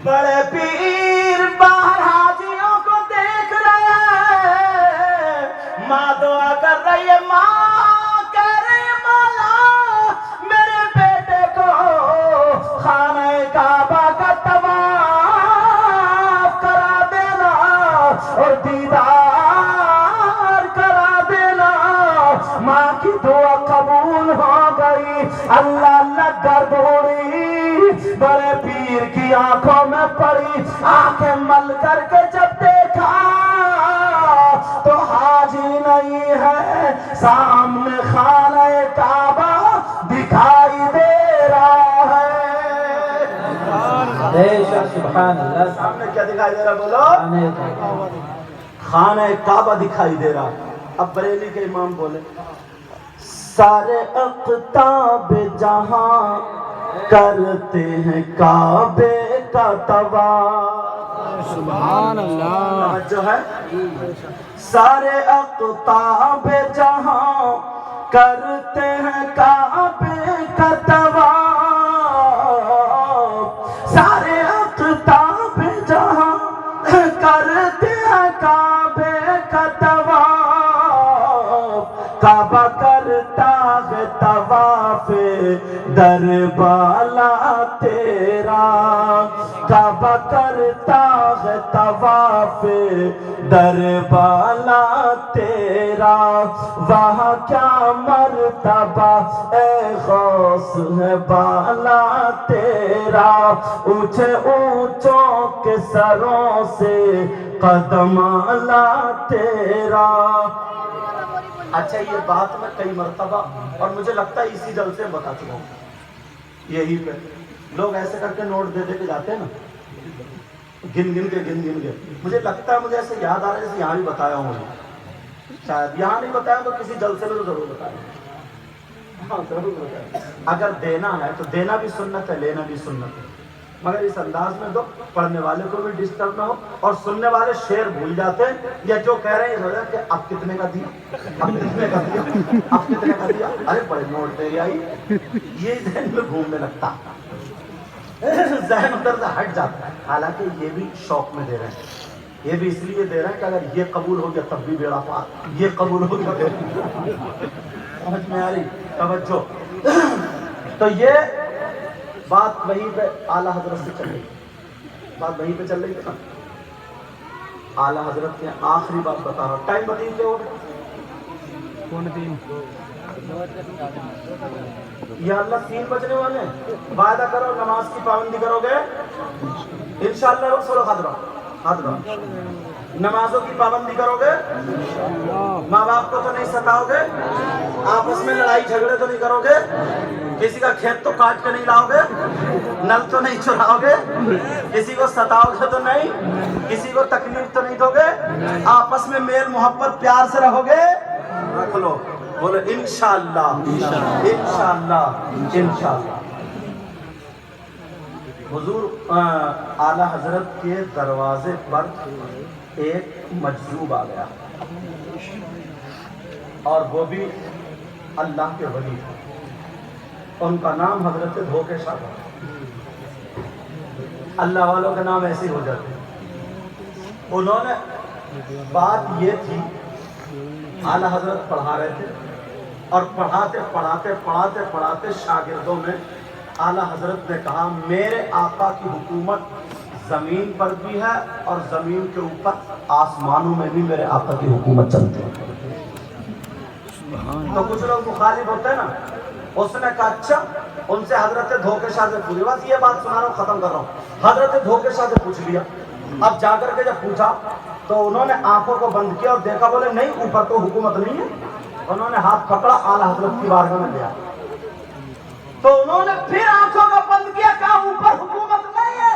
بڑے پیر باہر حاجیوں کو دیکھ رہے ہیں, ماں دعا کر رہی ہے. ماں کہہ رہی ہے مولا میرے بیٹے کو خانہ کعبہ کا طواف کرا دینا اور دیدار کرا دینا. ماں کی دعا قبول ہو گئی. اللہ اللہ گرد اڑی بڑے پیر کی آنکھوں میں پڑی. آنکھیں مل کر کے جب دیکھا تو حاجی نہیں ہے, سامنے خانہ کعبہ دکھائی دے رہا ہے. سبحان اللہ سامنے کیا دکھائی دے رہا بولو؟ خانہ کعبہ دکھائی دے رہا. اب بریلی کے امام بولے سارے اقطاب جہاں کرتے ہیں کعبے کا طواف. سبحان اللہ. جو ہے سارے اقطاب جہاں کرتے ہیں کعبے کا طواف. سارے اقطاب جہاں کرتے ہیں کعبے کا طواف. کعبہ کرتا ہے طواف در بالا تیرا. کعبہ کرتا ہے طواف در بالا تیرا. وہاں کیا مرتبہ اے غوث ہے بالا تیرا. اونچے اونچوں کے سروں سے قدم اعلیٰ تیرا. اچھا یہ بات میں کئی مرتبہ اور مجھے لگتا ہے اسی جلسے میں بتا چکا ہوں. یہی پہ لوگ ایسے کر کے نوٹ دے دے کے جاتے ہیں نا, گن گن کے. مجھے لگتا ہے مجھے ایسے یاد آ رہا ہے جیسے یہاں بھی بتایا ہوں. شاید یہاں نہیں بتایا تو کسی جلسے میں تو ضرور بتایا. ہاں ضرور بتایا. اگر دینا ہے تو دینا بھی سنت ہے, لینا بھی سنت ہے, مگر اس انداز میں دو پڑھنے والے کو بھی ڈسٹرب نہ ہو اور سننے والے شعر بھول جاتے ہیں یا جو کہہ رہے ہیں یہ کہ اب کتنے کا دیا, اب کتنے کا دیا, اب کتنے کا دیا. ارے بڑے نوٹ دے آئی, یہ ذہن میں گھومنے لگتا, ذہن ادھر سے ہٹ جاتا ہے. حالانکہ یہ بھی شوق میں دے رہے ہیں, یہ بھی اس لیے دے رہے ہیں کہ اگر یہ قبول ہو گیا تب بھی بیڑا پار, یہ قبول ہو گیا. سمجھ میں آ رہی توجہ. تو یہ بات وہیں پہ اعلیٰ حضرت سے چل رہی, بات وہیں پہ چل رہی تھی نا. اعلیٰ حضرت نے آخری بات بتا رہا. ٹائم بتائیے کیا ہوگا؟ یا اللہ 3 بجنے والے ہیں. وعدہ کرو نماز کی پابندی کرو گے انشاءاللہ. سولو ہاتھ رہو, نمازوں کی پابندی کرو گے, ماں باپ کو تو نہیں ستاؤ گے, آپس میں لڑائی جھگڑے تو نہیں کرو گے, کسی کا کھیت تو کاٹ کے نہیں لاؤ گے, نل تو نہیں چراؤ گے, کسی کو ستاؤ گے تو نہیں, کسی کو تکلیف تو نہیں دو گے, آپس میں میل محبت پیار سے رہو گے. رکھ لو, بولو انشاءاللہ انشاءاللہ انشاءاللہ. حضور اعلیٰ حضرت کے دروازے پر ایک مجذوب آ گیا اور وہ بھی اللہ کے ولی تھے. ان کا نام حضرت دھوکے شاہ. اللہ والوں کا نام ایسے ہی ہو جاتے. انہوں نے بات یہ تھی, اعلیٰ حضرت پڑھا رہے تھے اور پڑھاتے شاگردوں میں اعلیٰ حضرت نے کہا میرے آقا کی حکومت زمین پر بھی ہے اور زمین کے اوپر آسمانوں میں بھی میرے آقا کی حکومت چلتی ہے. تو کچھ لوگ مخالف ہوتے ہیں نا. اس نے کہا اچھا ان سے حضرت دھوکے شاہ سے پوچھی. بس یہ بات سنا رہا ہوں, ختم کر رہا ہوں. حضرت دھوکے شاہ سے پوچھ لیا. اب جا کر کے جب پوچھا تو انہوں نے آنکھوں کو بند کیا اور دیکھا, بولے نہیں اوپر تو حکومت نہیں ہے. انہوں نے ہاتھ پکڑا, اعلیٰ حضرت کی بارگاہ میں لیا. تو انہوں نے پھر آنکھوں کو بند کیا, کہا اوپر حکومت نہیں ہے.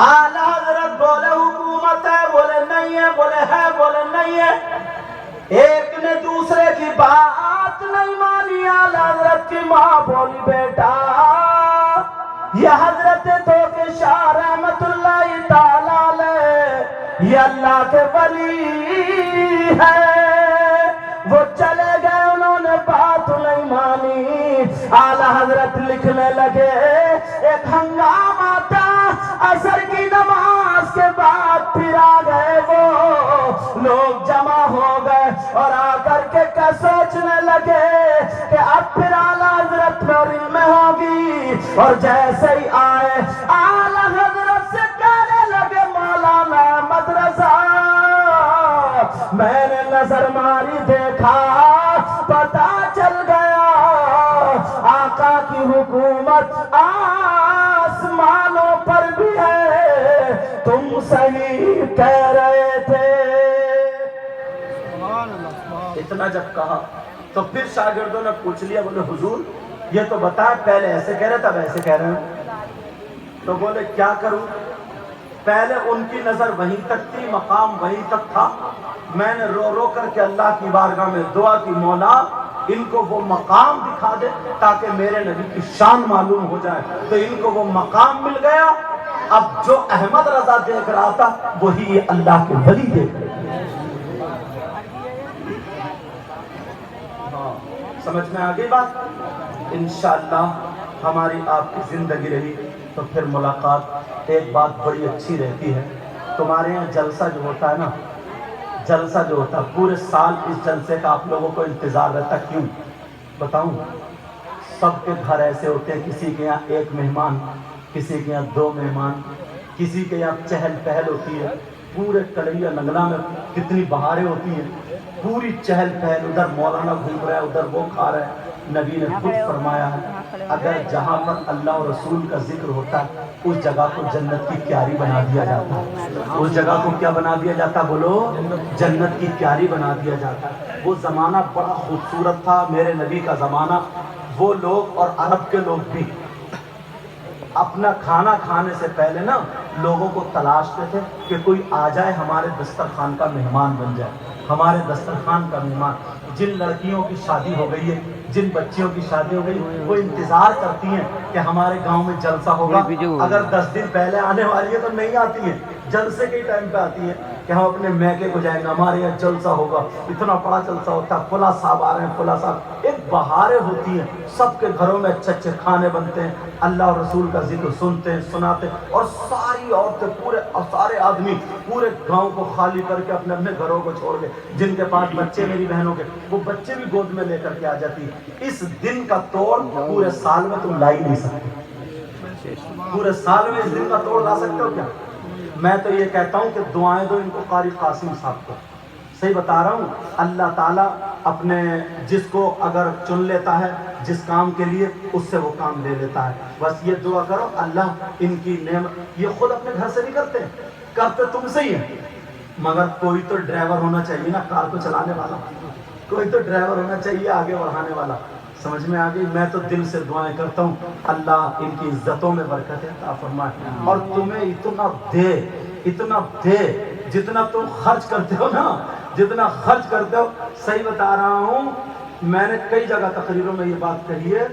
اعلیٰ حضرت بولے حکومت ہے, بولے نہیں ہے, بولے ہے, بولے نہیں ہے. ایک نے دوسرے کی بات نہیں مانی. اعلیٰ حضرت کی ماں بولی بیٹا یہ حضرت دھوکے شاہ رحمت اللہ تعالی علیہ یہ اللہ کے ولی ہے. وہ چلے گئے, انہوں نے بات نہیں مانی. اعلیٰ حضرت لکھنے لگے ایک ہنگامہ تھا, عصر کی نماز کے بعد پھر آ گئے وہ لوگ جمع ہو گئے اور آ کر کے سوچنے لگے کہ اب پھر اعلیٰ حضرت میں علم ہوگی. اور جیسے ہی آئے اعلیٰ حضرت سے کہنے لگے مولانا مدرسہ میں نے نظر ماری دیکھا, پتا چل گیا آقا کی حکومت آسمانوں پر بھی ہے, تم صحیح کہہ رہے تھے. اتنا جب کہا تو پھر شاگردوں نے پوچھ لیا, بولے حضور یہ تو بتا پہلے ایسے کہہ رہے تھے اب ایسے کہہ رہے ہیں. تو بولے کیا کروں؟ پہلے ان کی نظر وہیں تک تھی، مقام وہیں تک تھا، میں نے رو رو کر کے اللہ کی بارگاہ میں دعا کی، مولا ان کو وہ مقام دکھا دے تاکہ میرے نبی کی شان معلوم ہو جائے، تو ان کو وہ مقام مل گیا۔ اب جو احمد رضا دیکھ رہا تھا وہی اللہ کے ولی دیکھ رہے تھے۔ سمجھ میں آگئی بات؟ انشاءاللہ ہماری آپ کی زندگی رہی تو پھر ملاقات۔ ایک بات بڑی اچھی رہتی ہے، تمہارے یہاں جلسہ جو ہوتا ہے نا، جلسہ جو ہوتا ہے پورے سال اس جلسے کا آپ لوگوں کو انتظار رہتا، کیوں بتاؤں؟ سب کے گھر ایسے ہوتے ہیں، کسی کے یہاں ایک مہمان، کسی کے یہاں دو مہمان، کسی کے یہاں چہل پہل ہوتی ہے، پورے کلیا نگلا میں کتنی بہاریں ہوتی ہیں، پوری چہل پہل، ادھر مولانا گھوم رہا ہے، ادھر وہ کھا رہا ہے۔ نبی نے خود فرمایا ہے اگر جہاں پر اللہ اور رسول کا ذکر ہوتا ہے اس جگہ کو جنت کی کیاری بنا دیا جاتا ہے، اس جگہ کو کیا بنا دیا جاتا؟ بولو، جنت کی کیاری بنا دیا جاتا ہے۔ وہ زمانہ بڑا خوبصورت تھا میرے نبی کا زمانہ۔ وہ لوگ اور عرب کے لوگ بھی اپنا کھانا کھانے سے پہلے نا لوگوں کو تلاشتے تھے کہ کوئی آ جائے ہمارے دسترخوان کا مہمان بن جائے، ہمارے دسترخوان کا مہمان۔ جن لڑکیوں کی شادی ہو گئی ہے، جن بچیوں کی شادی ہو گئی، وہ انتظار کرتی ہیں کہ ہمارے گاؤں میں جلسہ ہوگا۔ اگر 10 دن پہلے آنے والی ہے تو نہیں آتی ہیں، جلسے کے ٹائم پہ آتی ہیں کہ ہم اپنے میکے کو جائیں گے، ہمارے یہاں جلسہ ہوگا، اتنا بڑا جلسہ ہوتا ہے، فلاں صاحب آ رہے ہیں، فلاں صاحب۔ ایک بہاریں ہوتی ہیں، سب کے گھروں میں اچھے اچھے کھانے بنتے ہیں، اللہ اور رسول کا ذکر سنتے ہیں، سناتے ہیں، اور ساری عورتیں پورے اور سارے آدمی پورے گاؤں کو خالی کر کے اپنے اپنے گھروں کو چھوڑ کے، جن کے پاس بچے میری بہنوں کے، وہ بچے بھی گود میں لے کر کے آ جاتی ہیں۔ اس دن کا توڑ پورے سال میں تم لا ہی نہیں سکتے، پورے سال میں اس دن کا توڑ لا سکتے ہو کیا؟ میں تو یہ کہتا ہوں کہ دعائیں دو ان کو قاری قاسم صاحب کو، صحیح بتا رہا ہوں۔ اللہ تعالیٰ اپنے جس کو اگر چن لیتا ہے جس کام کے لیے، اس سے وہ کام لے لیتا ہے۔ بس یہ دعا کرو اللہ ان کی نعمت، یہ خود اپنے گھر سے نہیں کرتے، کرتے تم سے ہی ہیں، مگر کوئی تو ڈرائیور ہونا چاہیے نا کار کو چلانے والا، کوئی تو ڈرائیور ہونا چاہیے آگے بڑھانے والا۔ سمجھ میں آ گئی؟ میں تو دل سے دعائیں کرتا ہوں اللہ ان کی عزتوں میں برکت عطا فرمائے، اور تمہیں اتنا دے جتنا تم خرچ کرتے ہو نا، جتنا خرچ کرتے ہو۔ صحیح بتا رہا ہوں، میں نے کئی جگہ تقریروں میں یہ بات کہی ہے،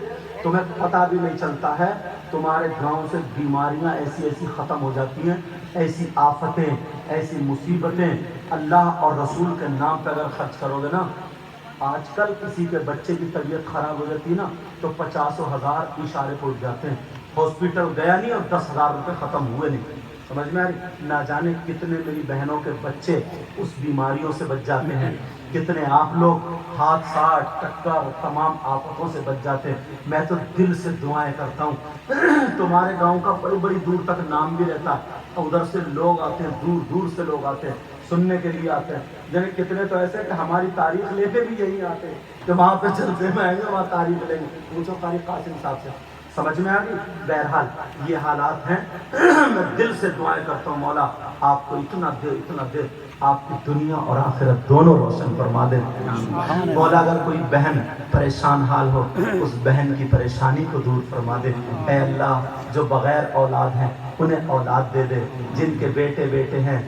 تمہیں پتہ بھی نہیں چلتا ہے، تمہارے گاؤں سے بیماریاں ایسی ایسی ختم ہو جاتی ہیں، ایسی آفتیں، ایسی مصیبتیں، اللہ اور رسول کے نام پہ اگر خرچ کرو گے نا۔ آج کل کسی کے بچے کی طبیعت خراب ہو جاتی ہے نا تو 50,000 اشارے پہنچ جاتے ہیں، ہاسپٹل گیا نہیں اور 10,000 روپے ختم ہوئے نہیں۔ سمجھ میں آ رہی؟ نہ جانے کتنے میری بہنوں کے بچے اس بیماریوں سے بچ جاتے ہیں، کتنے آپ لوگ حادثات، ٹکر، تمام آفتوں سے بچ جاتے ہیں۔ میں تو دل سے دعائیں کرتا ہوں، تمہارے گاؤں کا بڑی بڑی دور تک نام بھی رہتا ہے، ادھر سے لوگ آتے ہیں، دور دور سے لوگ آتے ہیں، سننے کے لیے آتے ہیں۔ یعنی کتنے تو ایسے کہ ہماری تاریخ لے کے بھی یہی آتے ہیں کہ وہاں پہ جلسے میں آئیں گے، وہاں تاریخ لیں گے، پوچھو قاری قاسم صاحب سے۔ سمجھ میں آ گئی؟ بہرحال یہ حالات ہیں، میں دل سے دعائیں کرتا ہوں مولا آپ کو اتنا دے آپ کی دنیا اور آخرت دونوں روشن فرما دے۔ مولا اگر کوئی بہن پریشان حال ہو اس بہن کی پریشانی کو دور فرما دے۔ اے اللہ جو بغیر اولاد ہیں انہیں اولاد دے دے، جن کے بیٹے ہیں،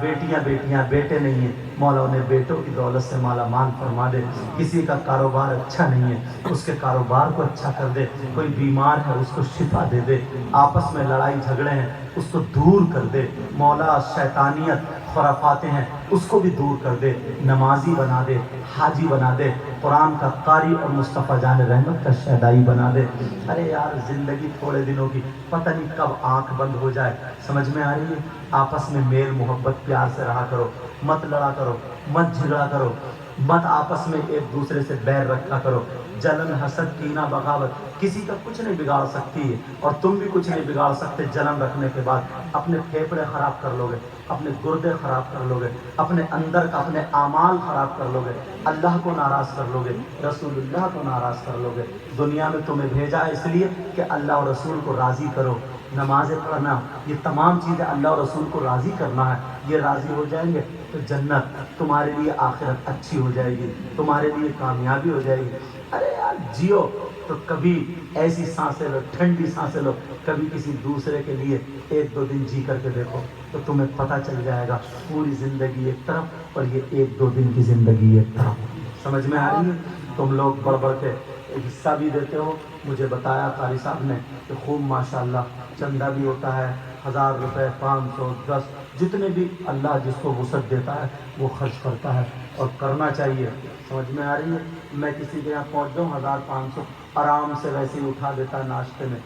بیٹیاں بیٹے نہیں ہیں، مولا انہیں بیٹوں کی دولت سے مالا مال فرما دے۔ کسی کا کاروبار اچھا نہیں ہے اس کے کاروبار کو اچھا کر دے، کوئی بیمار ہے اس کو شفا دے دے، آپس میں لڑائی جھگڑے ہیں اس کو دور کر دے، مولا شیطانیت خرافاتیں ہیں اس کو بھی دور کر دے، نمازی بنا دے، حاجی بنا دے، قرآن کا قاری اور مصطفیٰ جان رحمت کا شہدائی بنا دے۔ ارے یار زندگی تھوڑے دنوں کی، پتہ نہیں کب آنکھ بند ہو جائے۔ سمجھ میں آ رہی ہے؟ آپس میں میل محبت پیار سے رہا کرو، مت لڑا کرو، مت جھگڑا کرو، مت آپس میں ایک دوسرے سے بیر رکھا کرو۔ جلن، حسد، کینہ، بغاوت کسی کا کچھ نہیں بگاڑ سکتی ہے، اور تم بھی کچھ نہیں بگاڑ سکتے۔ جلن رکھنے کے بعد اپنے پھیپھڑے خراب کر لو گے، اپنے گردے خراب کر لو گے، اپنے اندر کا اپنے اعمال خراب کر لو گے، اللہ کو ناراض کر لو گے، رسول اللہ کو ناراض کر لو گے۔ دنیا میں تمہیں بھیجا ہے اس لیے کہ اللہ اور رسول کو راضی کرو۔ نمازیں پڑھنا، یہ تمام چیزیں اللہ اور رسول کو راضی کرنا ہے۔ یہ راضی ہو جائیں گے تو جنت تمہارے لیے، آخرت اچھی ہو جائے گی، تمہارے لیے کامیابی ہو جائے گی۔ ارے یار جیو، تو کبھی ایسی سانسیں لو، ٹھنڈی سانسیں لو، کبھی کسی دوسرے کے لیے 1-2 دن جی کر کے دیکھو تو تمہیں پتہ چل جائے گا پوری زندگی ایک طرف اور یہ 1-2 دن کی زندگی ایک طرف۔ سمجھ میں آ رہی ہے؟ تم لوگ بڑھ بڑھ کے حصہ بھی دیتے ہو، مجھے بتایا قاری صاحب نے کہ خوب ماشاءاللہ چندہ بھی ہوتا ہے، 1000 روپے، 500، 10، جتنے بھی اللہ جس کو وسعت دیتا ہے وہ خرچ کرتا ہے اور کرنا چاہیے۔ سمجھ میں آ رہی ہے؟ میں کسی کے یہاں پہنچ جاؤں 1000-500 آرام سے ویسے ہی اٹھا دیتا ہے، ناشتے میں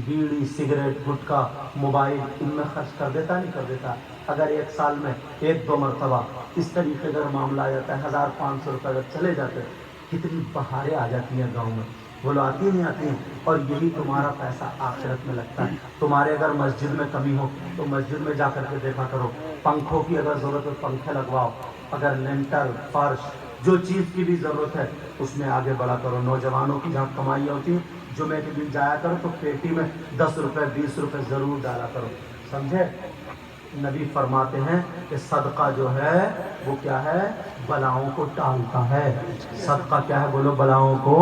بیڑی، سگریٹ، گٹکا، موبائل ان میں خرچ کر دیتا نہیں کر دیتا؟ اگر ایک سال میں 1-2 مرتبہ اس طریقے کا معاملہ آ جاتا ہے، 1000-500 روپے اگر چلے جاتے ہیں، کتنی بہاریں آ جاتی ہیں گاؤں میں، بولو آتی نہیں آتی ہیں؟ اور یہی تمہارا پیسہ آخرت میں لگتا ہے۔ تمہارے اگر مسجد میں کمی ہو تو مسجد میں جا کر کے دیکھا کرو، پنکھوں کی اگر ضرورت ہو پنکھے لگواؤ، اگر لینٹر، فرش، جو چیز کی بھی ضرورت ہے اس میں آگے بڑھا کرو۔ نوجوانوں کی جہاں کمائی ہوتی ہے جمعے کے دن جایا کرو تو پیٹی میں 10 روپے 20 روپے ضرور ڈالا کرو، سمجھے؟ نبی فرماتے ہیں کہ صدقہ جو ہے وہ کیا ہے؟ بلاؤں کو ٹالتا ہے۔ صدقہ کیا ہے؟ بولو، بلاؤں کو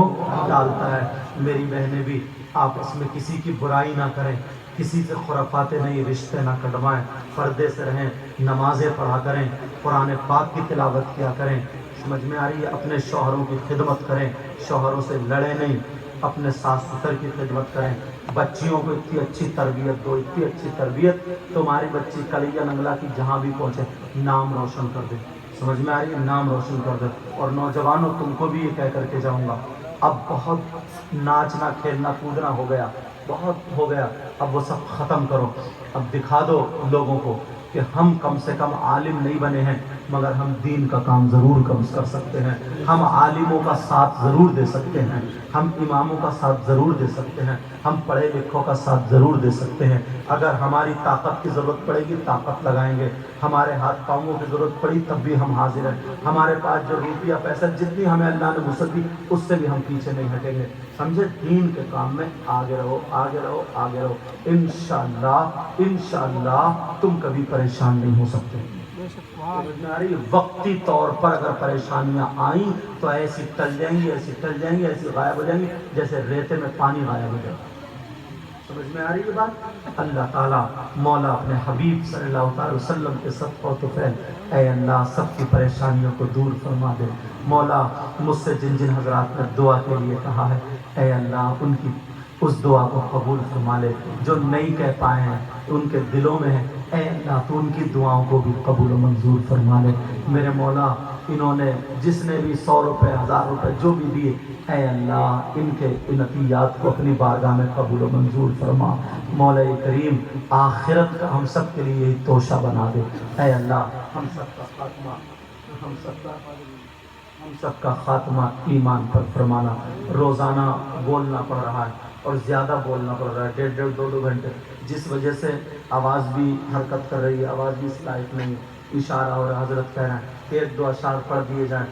ٹالتا ہے۔ میری بہنیں بھی آپس میں کسی کی برائی نہ کریں، کسی سے خرافاتیں نہیں، رشتے نہ کٹوائیں، پردے سے رہیں، نمازیں پڑھا کریں، قرآن پاک کی تلاوت کیا کریں۔ سمجھ میں آ رہی ہے؟ اپنے شوہروں کی خدمت کریں، شوہروں سے لڑیں نہیں، اپنے ساس سسر کی خدمت کریں، بچیوں کو اتنی اچھی تربیت دو، اتنی اچھی تربیت تمہاری بچی کلیا ننگلا کی جہاں بھی پہنچے نام روشن کر دے۔ سمجھ میں آ رہی ہے؟ نام روشن کر دے۔ اور نوجوانوں تم کو بھی یہ کہہ کر کے جاؤں گا، اب بہت ناچنا کھیلنا کودنا ہو گیا، بہت ہو گیا، اب وہ سب ختم کرو۔ اب دکھا دو لوگوں کو کہ ہم کم سے کم عالم نہیں بنے ہیں مگر ہم دین کا کام ضرور کر سکتے ہیں، ہم عالموں کا ساتھ ضرور دے سکتے ہیں، ہم اماموں کا ساتھ ضرور دے سکتے ہیں، ہم پڑھے لکھوں کا ساتھ ضرور دے سکتے ہیں۔ اگر ہماری طاقت کی ضرورت پڑے گی طاقت لگائیں گے، ہمارے ہاتھ پاؤں کی ضرورت پڑی تب بھی ہم حاضر ہیں، ہمارے پاس جو روپیہ پیسہ جتنی ہمیں اللہ نے وسعت دی اس سے بھی ہم پیچھے نہیں ہٹیں گے۔ سمجھے؟ دین کے کام میں آگے رہو، آگے رہو، آگے رہو، انشاءاللہ تم کبھی پریشان نہیں ہو سکتے۔ وقتی طور پر اگر پریشانیاں آئیں تو ایسی ٹل جائیں گی، ایسی ٹل جائیں گی، ایسی غائب ہو جائیں گی جیسے ریتے میں پانی غائب ہو جائے۔ سمجھ میں آ رہی ہے بات؟ اللہ تعالیٰ مولا اپنے حبیب صلی اللہ علیہ وسلم کے صدقہ و طفیل اے اللہ سب کی پریشانیوں کو دور فرما دے۔ مولا مجھ سے جن جن حضرات نے دعا کے لیے کہا ہے اے اللہ ان کی اس دعا کو قبول فرما لے، جو نہیں کہہ پائے ہیں ان کے دلوں میں ہے اے اللہ تو ان کی دعاؤں کو بھی قبول و منظور فرما لے۔ میرے مولا انہوں نے جس نے بھی 100 روپے 1000 روپے جو بھی دیے اے اللہ ان کے ان عطیات کو اپنی بارگاہ میں قبول و منظور فرما۔ مولا کریم آخرت کا ہم سب کے لیے یہی توشہ بنا دے اے اللہ۔ ہم سب کا خاتمہ ہم سب کا خاتمہ ایمان پر فرمانا۔ روزانہ بولنا پڑ رہا ہے اور زیادہ بولنا پڑ رہا ہے، 1.5 2 گھنٹے، جس وجہ سے آواز بھی حرکت کر رہی ہے، آواز بھی اس لائق نہیں ہے، اشارہ اور حضرت کہہ رہے ہیں 1-2 اشعار پڑھ دیے جائیں،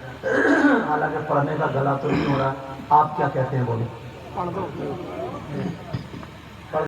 حالانکہ پڑھنے کا گلا تو نہیں ہو رہا ہے۔ آپ کیا کہتے ہیں؟ بولو۔